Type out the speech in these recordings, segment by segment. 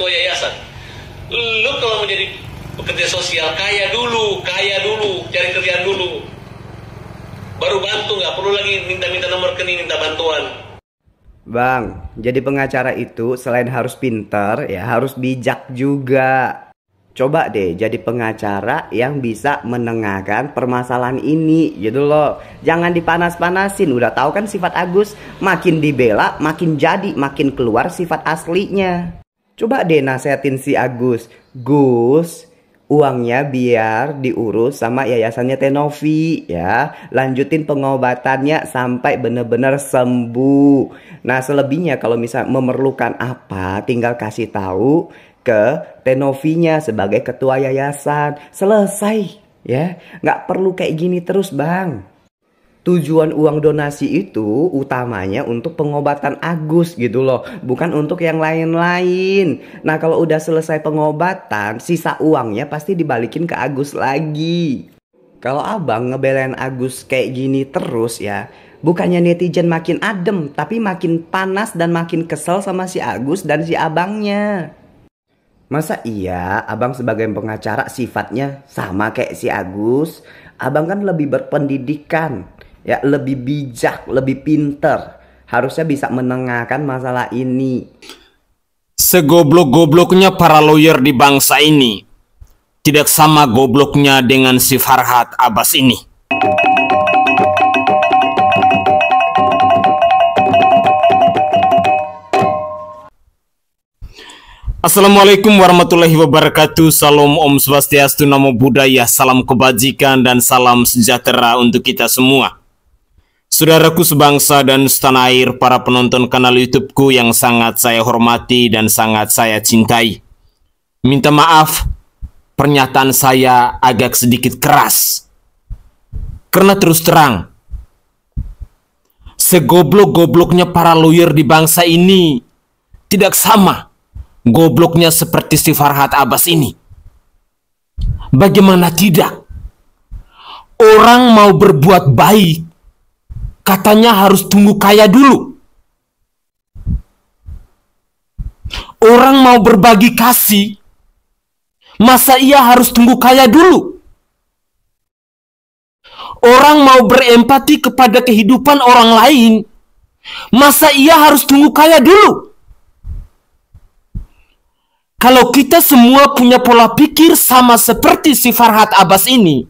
ketua yayasan. Lu kalau mau jadi pekerja sosial, kaya dulu, cari kerjaan dulu. Baru bantu, nggak perlu lagi minta-minta nomor rekening, minta bantuan. Bang, jadi pengacara itu selain harus pinter, ya harus bijak juga. Coba deh jadi pengacara yang bisa menengahkan permasalahan ini gitu loh. Jangan dipanas-panasin. Udah tahu kan sifat Agus, makin dibela makin jadi, makin keluar sifat aslinya. Coba deh nasehatin si Agus. Gus, uangnya biar diurus sama yayasannya Tenovi ya. Lanjutin pengobatannya sampai bener-bener sembuh. Nah selebihnya kalau misal memerlukan apa, tinggal kasih tahu ke Tenovinya sebagai ketua yayasan. Selesai ya. Nggak perlu kayak gini terus bang. Tujuan uang donasi itu utamanya untuk pengobatan Agus gitu loh, bukan untuk yang lain-lain. Nah kalau udah selesai pengobatan, sisa uangnya pasti dibalikin ke Agus lagi. Kalau abang ngebelain Agus kayak gini terus ya, bukannya netizen makin adem, tapi makin panas dan makin kesel sama si Agus dan si abangnya. Masa iya abang sebagai pengacara sifatnya sama kayak si Agus? Abang kan lebih berpendidikan, ya lebih bijak, lebih pinter. Harusnya bisa menengahkan masalah ini. Segoblok-gobloknya para lawyer di bangsa ini tidak sama gobloknya dengan si Farhad Abbas ini. Assalamualaikum warahmatullahi wabarakatuh. Salam Om Swastiastu, Namo Buddhaya, salam kebajikan dan salam sejahtera untuk kita semua. Saudaraku sebangsa dan setanah air, para penonton kanal YouTubeku yang sangat saya hormati dan sangat saya cintai. Minta maaf, pernyataan saya agak sedikit keras. Karena terus terang, segoblok-gobloknya para lawyer di bangsa ini tidak sama gobloknya seperti si Farhad Abbas ini. Bagaimana tidak? Orang mau berbuat baik, katanya harus tunggu kaya dulu. Orang mau berbagi kasih, masa ia harus tunggu kaya dulu? Orang mau berempati kepada kehidupan orang lain, masa ia harus tunggu kaya dulu? Kalau kita semua punya pola pikir sama seperti si Farhad Abbas ini,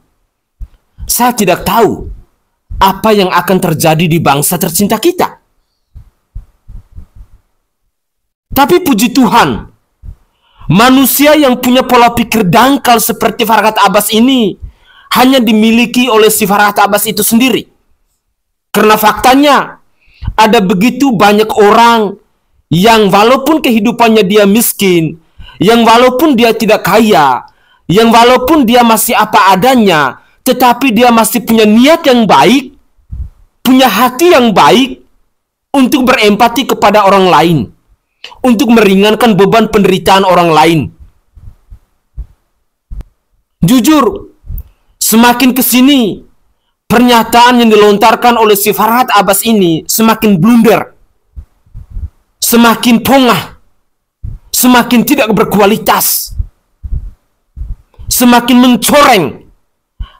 saya tidak tahu apa yang akan terjadi di bangsa tercinta kita. Tapi puji Tuhan, manusia yang punya pola pikir dangkal seperti Farhad Abbas ini hanya dimiliki oleh si Farhad Abbas itu sendiri. Karena faktanya, ada begitu banyak orang yang walaupun kehidupannya dia miskin, yang walaupun dia tidak kaya, yang walaupun dia masih apa adanya, tetapi dia masih punya niat yang baik, punya hati yang baik untuk berempati kepada orang lain, untuk meringankan beban penderitaan orang lain. Jujur, semakin kesini, pernyataan yang dilontarkan oleh si Farhad Abbas ini semakin blunder, semakin pongah, semakin tidak berkualitas, semakin mencoreng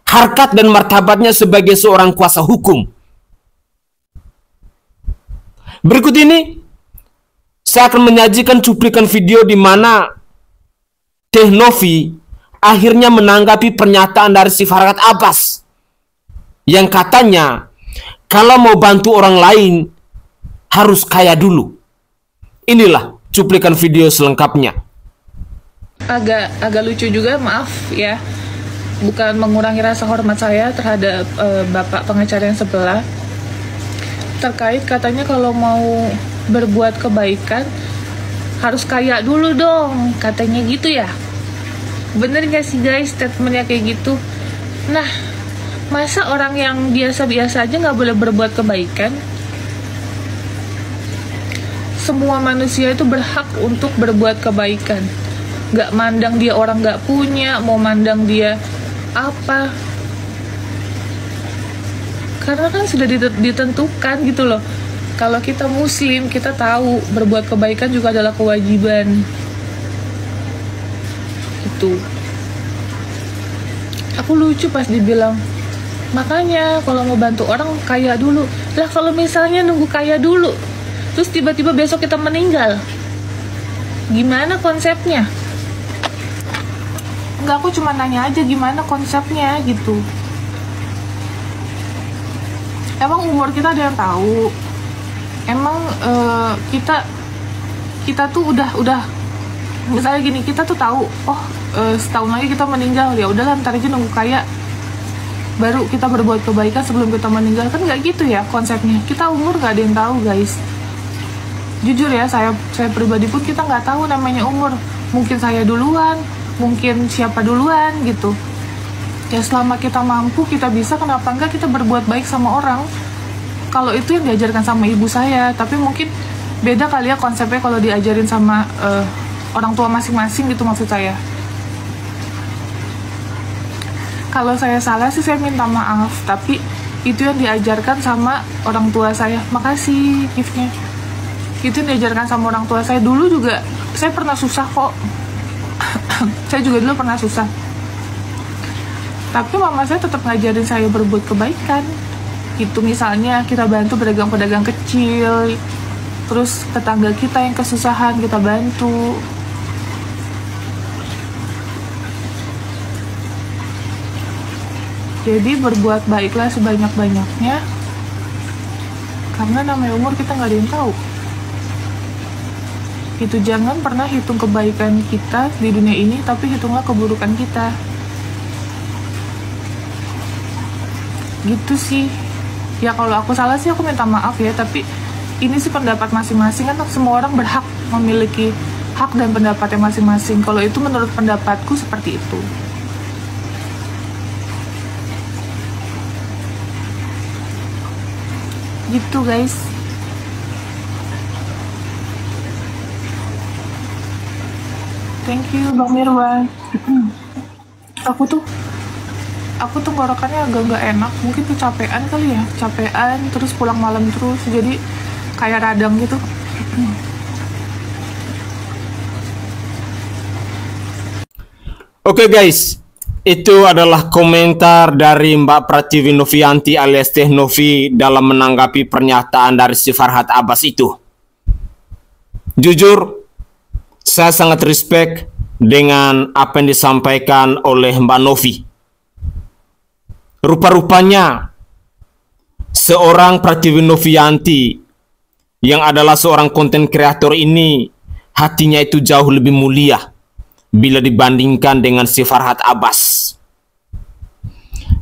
harkat dan martabatnya sebagai seorang kuasa hukum. Berikut ini saya akan menyajikan cuplikan video di mana Tenovi akhirnya menanggapi pernyataan dari si Farhad Abbas yang katanya kalau mau bantu orang lain harus kaya dulu. Inilah cuplikan video selengkapnya. Agak lucu juga, maaf ya, bukan mengurangi rasa hormat saya terhadap bapak pengacara yang sebelah, terkait katanya kalau mau berbuat kebaikan harus kaya dulu dong, katanya gitu ya. Bener gak sih guys statementnya kayak gitu? Nah, masa orang yang biasa-biasa aja gak boleh berbuat kebaikan? Semua manusia itu berhak untuk berbuat kebaikan. Gak mandang dia orang gak punya, mau mandang dia apa. Karena kan sudah ditentukan gitu loh. Kalau kita muslim, kita tahu berbuat kebaikan juga adalah kewajiban. gitu. Aku lucu pas dibilang, makanya kalau mau bantu orang kaya dulu. Lah kalau misalnya nunggu kaya dulu, terus tiba-tiba besok kita meninggal, gimana konsepnya? Enggak, aku cuma nanya aja gimana konsepnya gitu. Emang umur kita ada yang tahu? Emang kita tuh udah misalnya gini, kita tuh tahu, oh setahun lagi kita meninggal, ya udahlah ntar aja nunggu kaya baru kita berbuat kebaikan sebelum kita meninggal. Kan nggak gitu ya konsepnya. Kita umur nggak ada yang tahu guys. Jujur ya, saya pribadi pun kita nggak tahu namanya umur. Mungkin saya duluan, mungkin siapa duluan gitu. Ya selama kita mampu, kita bisa, kenapa enggak kita berbuat baik sama orang. Kalau itu yang diajarkan sama ibu saya, tapi mungkin beda kali ya konsepnya kalau diajarin sama orang tua masing-masing gitu maksud saya. Kalau saya salah sih saya minta maaf, tapi itu yang diajarkan sama orang tua saya. Makasih giftnya. Itu yang diajarkan sama orang tua saya. Dulu juga saya pernah susah kok. Saya juga dulu pernah susah. Tapi mama saya tetap ngajarin saya berbuat kebaikan. Gitu, misalnya kita bantu pedagang-pedagang kecil, terus tetangga kita yang kesusahan kita bantu. Jadi berbuat baiklah sebanyak-banyaknya, karena namanya umur kita nggak ada yang tahu. Itu jangan pernah hitung kebaikan kita di dunia ini, tapi hitunglah keburukan kita. Gitu sih. Ya kalau aku salah sih aku minta maaf ya, tapi ini sih pendapat masing-masing, kan semua orang berhak memiliki hak dan pendapatnya masing-masing. Kalau itu menurut pendapatku seperti itu. Gitu guys. Thank you Bang Mirwan. Aku tuh ngorokannya agak nggak enak, mungkin kecapean kali ya, capean terus pulang malam terus, jadi kayak radang gitu. Oke guys, itu adalah komentar dari Mbak Pratiwi Novianti alias Teh Novi dalam menanggapi pernyataan dari si Farhad Abbas itu. Jujur, saya sangat respect dengan apa yang disampaikan oleh Mbak Novi. Rupa-rupanya seorang Pratiwi Novianti yang adalah seorang konten kreator ini hatinya itu jauh lebih mulia bila dibandingkan dengan si Farhad Abbas.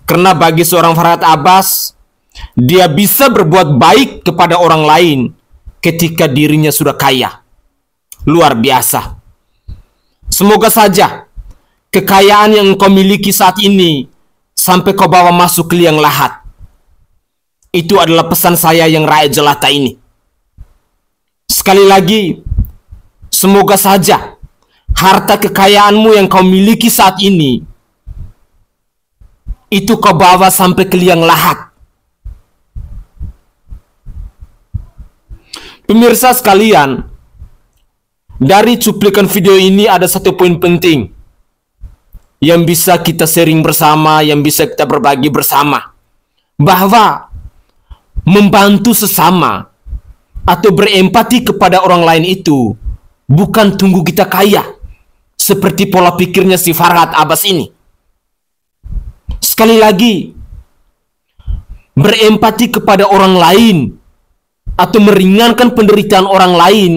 Karena bagi seorang Farhad Abbas, dia bisa berbuat baik kepada orang lain ketika dirinya sudah kaya. Luar biasa. Semoga saja kekayaan yang engkau miliki saat ini sampai kau bawa masuk ke liang lahat. Itu adalah pesan saya yang rakyat jelata ini. Sekali lagi, semoga saja harta kekayaanmu yang kau miliki saat ini itu kau bawa sampai ke liang lahat. Pemirsa sekalian, dari cuplikan video ini ada satu poin penting yang bisa kita sharing bersama, yang bisa kita berbagi bersama, bahwa membantu sesama atau berempati kepada orang lain itu bukan tunggu kita kaya, seperti pola pikirnya si Farhad Abbas ini. Sekali lagi, berempati kepada orang lain atau meringankan penderitaan orang lain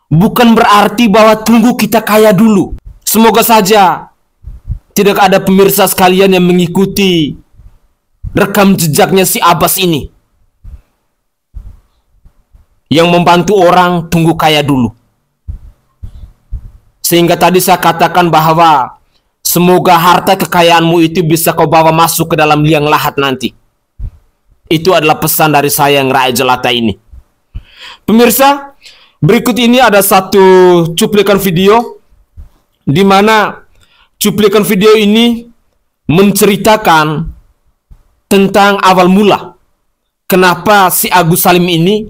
bukan berarti bahwa tunggu kita kaya dulu. Semoga saja tidak ada pemirsa sekalian yang mengikuti rekam jejaknya si Abbas ini, yang membantu orang tunggu kaya dulu. Sehingga tadi saya katakan bahwa semoga harta kekayaanmu itu bisa kau bawa masuk ke dalam liang lahat nanti. Itu adalah pesan dari saya yang rakyat jelata ini. Pemirsa, berikut ini ada satu cuplikan video, di mana cuplikan video ini menceritakan tentang awal mula kenapa si Agus Salim ini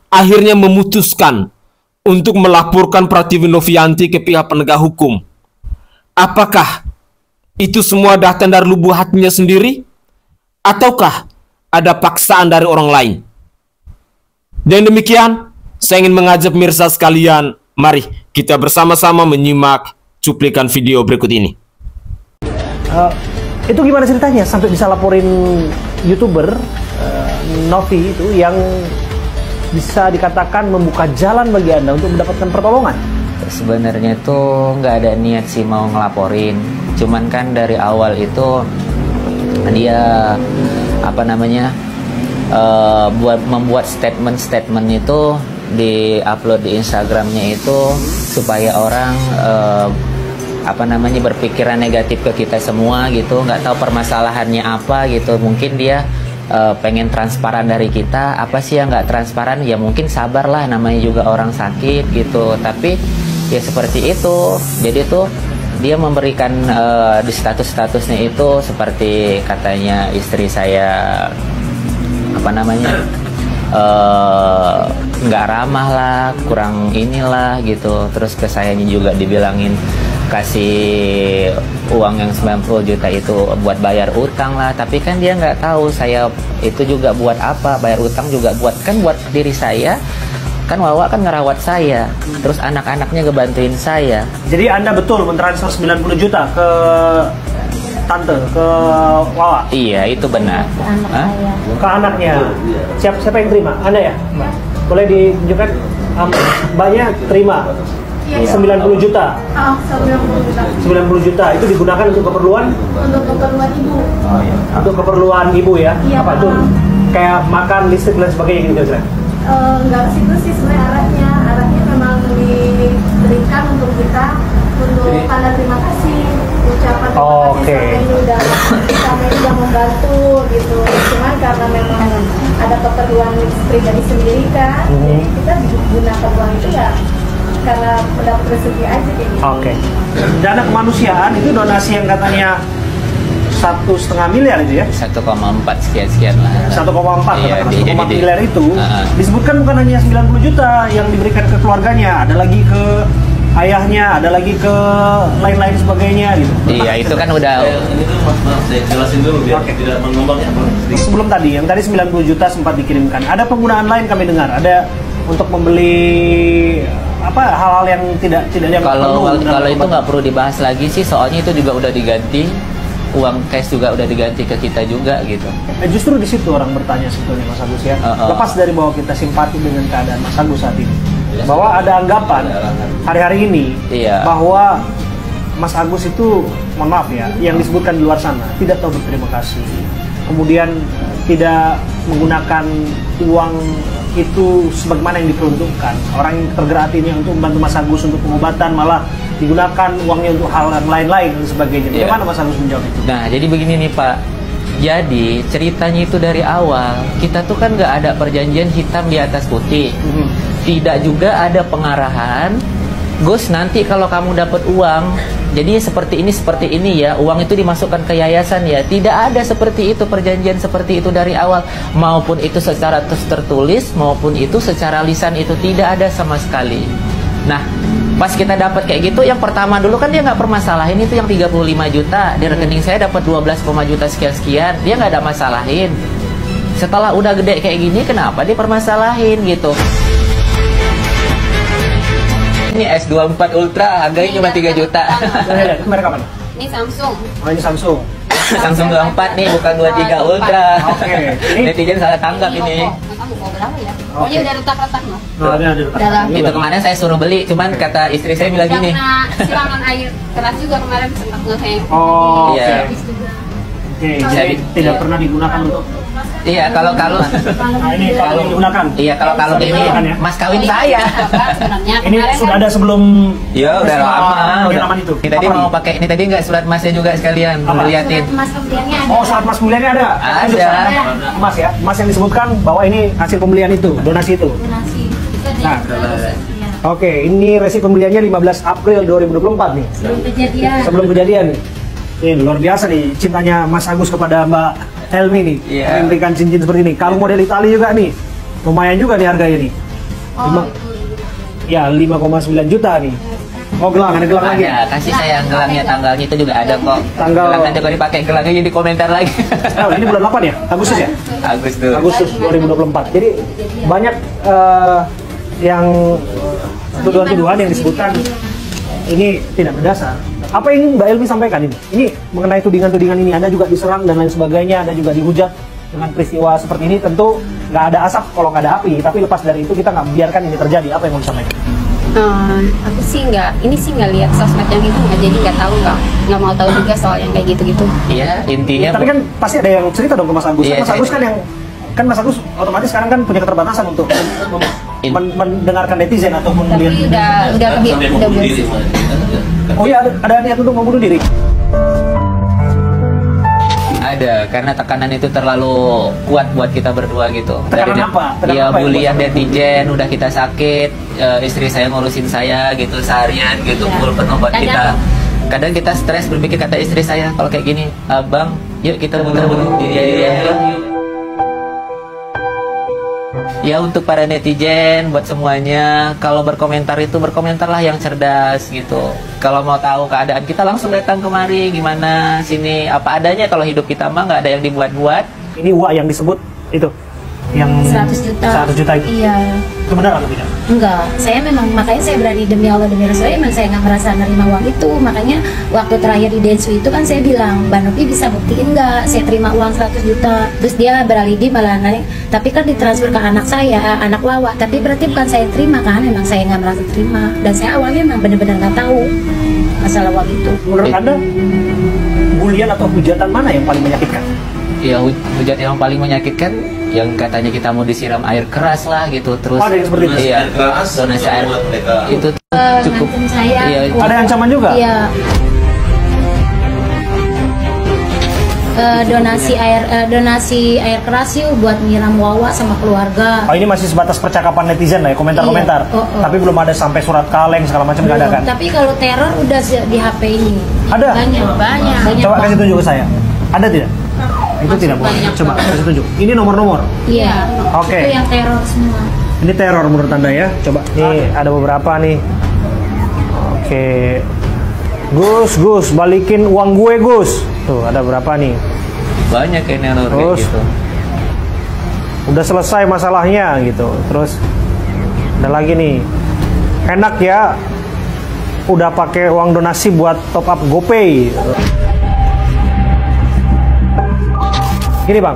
akhirnya memutuskan untuk melaporkan Pratiwi Novianti ke pihak penegak hukum. apakah itu semua datang dari lubuk hatinya sendiri? Ataukah ada paksaan dari orang lain? Dan demikian, saya ingin mengajak pemirsa sekalian, mari kita bersama-sama menyimak cuplikan video berikut ini. Itu gimana ceritanya sampai bisa laporin YouTuber Novi itu yang bisa dikatakan membuka jalan bagi Anda untuk mendapatkan pertolongan? Sebenarnya itu nggak ada niat sih mau ngelaporin, cuman kan dari awal itu dia membuat statement itu di-upload di Instagramnya itu supaya orang berpikiran negatif ke kita semua gitu, nggak tahu permasalahannya apa gitu. Mungkin dia pengen transparan dari kita. Apa sih yang nggak transparan? Ya mungkin sabarlah, namanya juga orang sakit gitu. Tapi ya seperti itu. Jadi tuh dia memberikan di statusnya itu seperti katanya istri saya nggak ramah lah, kurang inilah gitu. Terus ke sayanya juga dibilangin kasih uang yang 90 juta itu buat bayar utang lah. Tapi kan dia nggak tahu saya itu juga buat apa, bayar utang juga buat diri saya. Kan Wawa kan ngerawat saya, terus anak-anaknya ngebantuin saya. Jadi Anda betul mentransfer 90 juta ke tante, ke Wawa? Iya, itu benar. Ke anaknya. Siapa yang terima? Anda ya? Boleh ditunjukkan? Mbaknya terima 90 juta. 90 juta itu digunakan untuk keperluan? Untuk keperluan ibu. Untuk keperluan ibu ya? Iya, apa itu? Kayak makan, listrik dan sebagainya gitu kira-kira? Enggak ke situ sih sebenarnya arahnya memang diberikan untuk kita untuk tanda terima kasih, ucapan terima kasih sampai ini udah membantu gitu. Cuman karena memang ada keperluan pribadi sendiri kan, jadi kita gunakan uang itu ya karena mendapat rezeki aja kayak gitu. Oke. Dana kemanusiaan itu donasi yang katanya 1,5 miliar itu ya? 1,4 sekian lah. 1,4 iya, 1,4 miliar itu disebutkan bukan hanya 90 juta yang diberikan ke keluarganya, ada lagi ke ayahnya, ada lagi ke lain-lain sebagainya gitu. Iya, itu kan udah. Ini tuh maaf saya jelasin dulu biar tidak mengembangnya. Sebelum tadi, yang tadi 90 juta sempat dikirimkan. Ada penggunaan lain kami dengar, ada untuk membeli hal-hal yang tidak yang kalau itu nggak perlu dibahas lagi sih, soalnya itu juga udah diganti. Uang cash juga udah diganti ke kita juga gitu. Justru di situ orang bertanya sebetulnya Mas Agus ya. Lepas dari bahwa kita simpati dengan keadaan Mas Agus saat ini, bahwa ada anggapan hari-hari ini bahwa Mas Agus itu, mohon maaf ya, yang disebutkan di luar sana tidak tahu berterima kasih, kemudian tidak menggunakan uang itu sebagaimana yang diperuntukkan. Orang yang tergerak hatinya untuk membantu Mas Agus untuk pengobatan malah digunakan uangnya untuk hal yang lain-lain dan sebagainya. Bagaimana Mas Agus menjawab itu? Nah, jadi begini nih Pak. Jadi ceritanya itu dari awal kita tuh kan nggak ada perjanjian hitam di atas putih. Tidak juga ada pengarahan. Gus, nanti kalau kamu dapat uang, jadi seperti ini ya, uang itu dimasukkan ke yayasan ya. Tidak ada seperti itu, perjanjian seperti itu dari awal. Maupun itu secara tertulis, maupun itu secara lisan, itu tidak ada sama sekali. Nah, pas kita dapat kayak gitu, yang pertama dulu kan dia nggak permasalahin itu yang 35 juta. Di rekening saya dapat 12, juta sekian-sekian. Dia nggak ada masalahin. Setelah udah gede kayak gini, kenapa dia permasalahin gitu? Ini S24 Ultra, harganya cuma 3 juta. Merek apa nih? Ini Samsung. Oh, ini Samsung. Samsung 24 nih, bukan 23 Ultra. Oke. Netizen salah tanggap ini. Kamu mau berapa ya? Pokoknya udah retak-retak loh. Ada. Itu kemarin saya suruh beli, cuman kata istri saya bilang gini. Karena silangan air keras juga kemarin sempat ngeheng. Oh, iya. Oke, jadi tidak pernah digunakan untuk. Iya, kalau ini kalau digunakan. Iya, kalau ini mas kawin saya. Ini sudah ada sebelum. Ya, udah lama. Udah lama itu. Ini tadi mau pakai, ini tadi nggak surat masnya juga sekalian, liatin. Mas pembeliannya ada. Oh, saat mas pembeliannya ada. Ada. Mas ya, mas yang disebutkan bahwa ini hasil pembelian itu, donasi itu. Donasi. Nah, oke, ini resi pembeliannya 15 April 2024 nih. Sebelum kejadian nih. Ini luar biasa nih cintanya Mas Agus kepada Mbak Helmi nih. Memberikan cincin seperti ini. Kalau model Italia juga nih, lumayan juga nih harganya nih. Ya, 5,9 juta nih. Oh gelang, ada gelang lagi. Ada, kasih sayang gelangnya, tanggalnya itu juga ada kok. Tanggal. Gelang nanti kalau dipakai gelangnya jadi komentar lagi. Oh, ini bulan 8 ya? Agustus ya? Agustus 2024. Jadi banyak yang tuduhan-tuduhan yang disebutkan ini tidak berdasar. Apa yang Mbak Elmi sampaikan ini? Ini mengenai tudingan-tudingan ini, Anda juga diserang dan lain sebagainya, Anda juga dihujat dengan peristiwa seperti ini. Tentu nggak ada asap kalau nggak ada api, tapi lepas dari itu kita nggak biarkan ini terjadi. Apa yang mau disampaikan? Aku sih nggak lihat sosmed yang itu, jadi nggak tahu, nggak mau tahu juga soal yang kayak gitu-gitu. Iya, intinya. Tapi kan pasti ada yang cerita dong ke Mas Agus. Iya, Mas Agus kan Mas Agus otomatis sekarang kan punya keterbatasan untuk mendengarkan netizen ataupun melihat. Udah Oh iya, ada niat untuk membunuh diri. Ada, karena tekanan itu terlalu kuat buat kita berdua gitu. Tekanan apa? Iya, bulian netizen, udah kita sakit, istri saya ngurusin saya gitu seharian gitu, full penuh buat kita. Kadang kita stres berpikir, kata istri saya kalau kayak gini, Bang, yuk kita bunuh diri aja. Ya untuk para netizen, buat semuanya, kalau berkomentar itu berkomentarlah yang cerdas gitu. Kalau mau tahu keadaan kita langsung datang kemari, gimana sini apa adanya. Kalau hidup kita mah nggak ada yang dibuat-buat. Ini uang yang disebut itu, yang 100 juta. 100 juta itu. Iya. Itu benar atau tidak? Enggak, makanya saya berani demi Allah demi Rasulullah, emang saya nggak merasa nerima uang itu. Makanya waktu terakhir di Densu itu kan saya bilang, Mbak Novi bisa buktiin nggak saya terima uang 100 juta. Terus dia beralih malah naik, tapi kan ditransfer ke anak saya, anak Wawa. Tapi berarti bukan saya terima kan, emang saya nggak merasa terima. Dan saya awalnya emang benar-benar nggak tahu masalah uang itu. Menurut Anda, bulian atau hujatan mana yang paling menyakitkan? Ya hujat yang paling menyakitkan yang katanya kita mau disiram air keras lah gitu, terus ada yang seperti itu? Iya, donasi air itu cukup. Saya, iya, ada ancaman juga? Iya. Donasi air keras yuk buat nyiram Wawa sama keluarga. Oh, ini masih sebatas percakapan netizen lah ya, komentar-komentar. Iya. Tapi belum ada sampai surat kaleng segala macam, nggak ada kan? Tapi kalau teror udah di HP ini. Ada? Banyak. Coba kasih tunjuk ke saya. Ada tidak? Itu tidak boleh. Coba kasih tunjuk. Ini nomor-nomor. Iya. Oke. Itu yang teror semua. Ini teror menurut Anda ya? Coba. Nih ada beberapa nih. Oke. Gus, balikin uang gue, Gus. Tuh, ada berapa nih? Banyak ini yang kayak gitu. Udah selesai masalahnya gitu. Terus ada lagi nih. Enak ya. Udah pakai uang donasi buat top up GoPay. Gini Bang,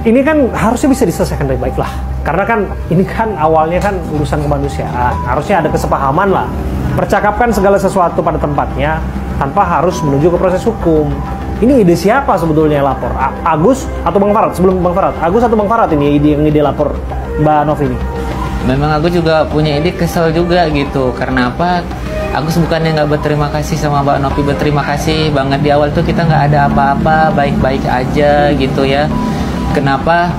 ini kan harusnya bisa diselesaikan dengan baik lah. Karena kan ini kan awalnya kan urusan kemanusiaan. Harusnya ada kesepahaman lah. Percakapkan segala sesuatu pada tempatnya tanpa harus menuju ke proses hukum. Ini ide siapa sebetulnya yang lapor? Agus atau Bang Farad? Sebelum Bang Farad, Agus atau Bang Farad ini ide lapor Mbak Novi ini? Memang aku juga punya ide, kesel juga gitu. Karena apa? Agus bukannya nggak berterima kasih sama Mbak Novi, berterima kasih banget. Di awal tuh kita nggak ada apa-apa, baik-baik aja gitu ya. Kenapa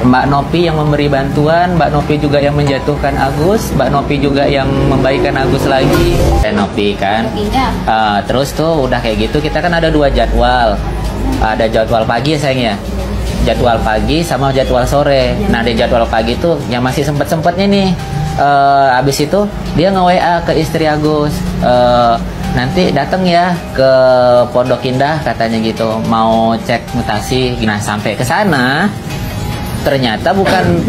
Mbak Novi yang memberi bantuan, Mbak Novi juga yang menjatuhkan Agus, Mbak Novi juga yang membaikkan Agus lagi. Novi kan. Terus tuh udah kayak gitu, kita kan ada 2 jadwal. Ada jadwal pagi ya sayang ya. Jadwal pagi sama jadwal sore. Nah di jadwal pagi tuh yang masih sempet-sempetnya nih. Abis itu dia nge-WA ke istri Agus, nanti datang ya ke Pondok Indah katanya gitu, mau cek mutasi. Nah sampai ke sana ternyata bukan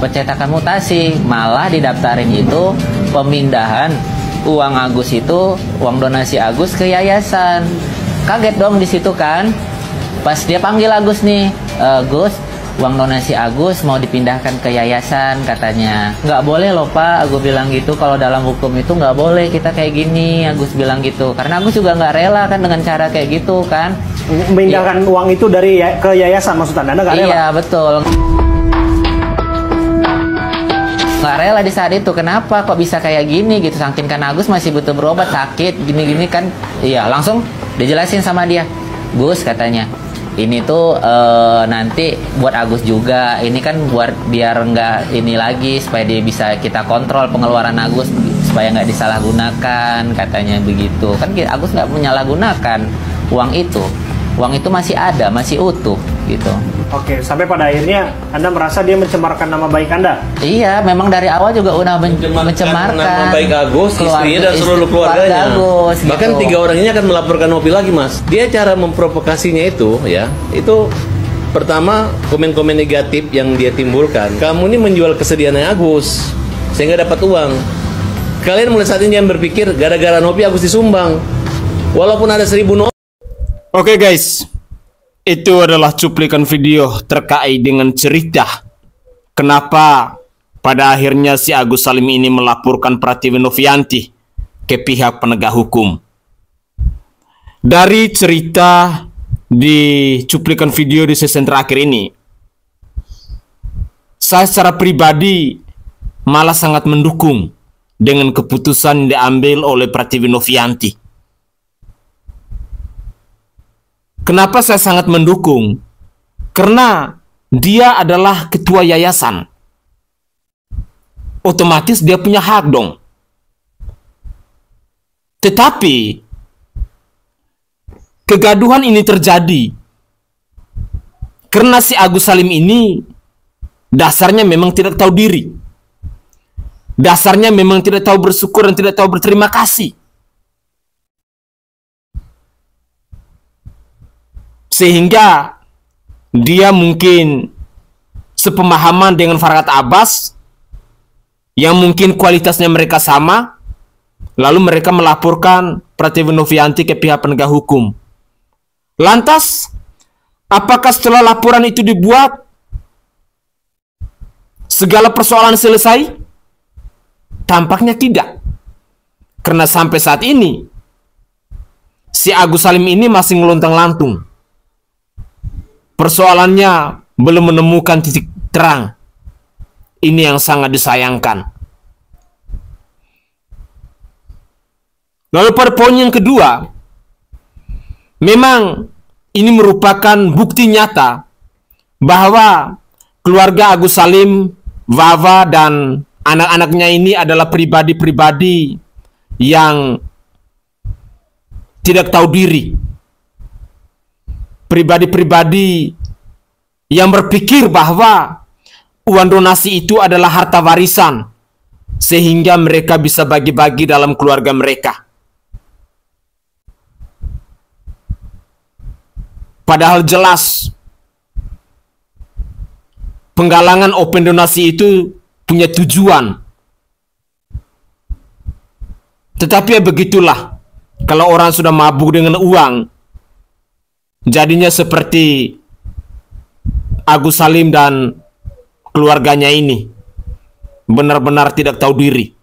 pencetakan mutasi, malah didaftarin itu pemindahan uang Agus itu, uang donasi Agus ke yayasan. Kaget dong di situ kan, pas dia panggil Agus nih, Gus, uang donasi Agus mau dipindahkan ke yayasan katanya. Nggak boleh loh Pak, Agus bilang gitu. Kalau dalam hukum itu nggak boleh kita kayak gini, Agus bilang gitu. Karena Agus juga nggak rela kan dengan cara kayak gitu kan. Memindahkan uang itu dari ke yayasan maksud Anda nggak rela? Iya betul. Nggak rela di saat itu. Kenapa kok bisa kayak gini gitu? Saking kan Agus masih butuh berobat, sakit gini-gini kan. Iya langsung dijelasin sama dia, Gus katanya, ini tuh nanti buat Agus juga, ini kan buat biar nggak ini lagi, supaya dia bisa kita kontrol pengeluaran Agus supaya nggak disalahgunakan katanya begitu kan. Agus nggak menyalahgunakan uang itu masih ada, masih utuh gitu. Oke, sampai pada akhirnya Anda merasa dia mencemarkan nama baik Anda? Iya, memang dari awal juga udah mencemarkan nama baik Agus, istrinya dan seluruh keluarganya. Agus, Bahkan gitu. 3 orang ini akan melaporkan Nopi lagi, Mas. Dia cara memprovokasinya itu, ya, itu pertama komen-komen negatif yang dia timbulkan. Kamu ini menjual kesedihannya Agus sehingga dapat uang. Kalian mulai saat ini jangan berpikir gara-gara Nopi Agus disumbang. Walaupun ada 1000 Nopi. Oke guys, itu adalah cuplikan video terkait dengan cerita kenapa pada akhirnya si Agus Salim ini melaporkan Pratiwi Novianti ke pihak penegak hukum. Dari cerita di cuplikan video di season terakhir ini, saya secara pribadi malah sangat mendukung dengan keputusan yang diambil oleh Pratiwi Novianti. Kenapa saya sangat mendukung? Karena dia adalah ketua yayasan. Otomatis dia punya hak dong. Tetapi kegaduhan ini terjadi karena si Agus Salim ini dasarnya memang tidak tahu diri. Dasarnya memang tidak tahu bersyukur dan tidak tahu berterima kasih. Sehingga dia mungkin sepemahaman dengan Farhat Abbas yang mungkin kualitasnya mereka sama, lalu mereka melaporkan Pratiwi Novianti ke pihak penegak hukum. Lantas, apakah setelah laporan itu dibuat segala persoalan selesai? Tampaknya tidak. Karena sampai saat ini si Agus Salim ini masih ngelontang-lantung. Persoalannya belum menemukan titik terang. Ini yang sangat disayangkan. Lalu pada poin yang kedua, memang ini merupakan bukti nyata bahwa keluarga Agus Salim, Vava, dan anak-anaknya ini adalah pribadi-pribadi yang tidak tahu diri. Pribadi-pribadi yang berpikir bahwa uang donasi itu adalah harta warisan, sehingga mereka bisa bagi-bagi dalam keluarga mereka. Padahal jelas penggalangan open donasi itu punya tujuan. Tetapi ya begitulah, kalau orang sudah mabuk dengan uang, jadinya seperti Agus Salim dan keluarganya ini, benar-benar tidak tahu diri.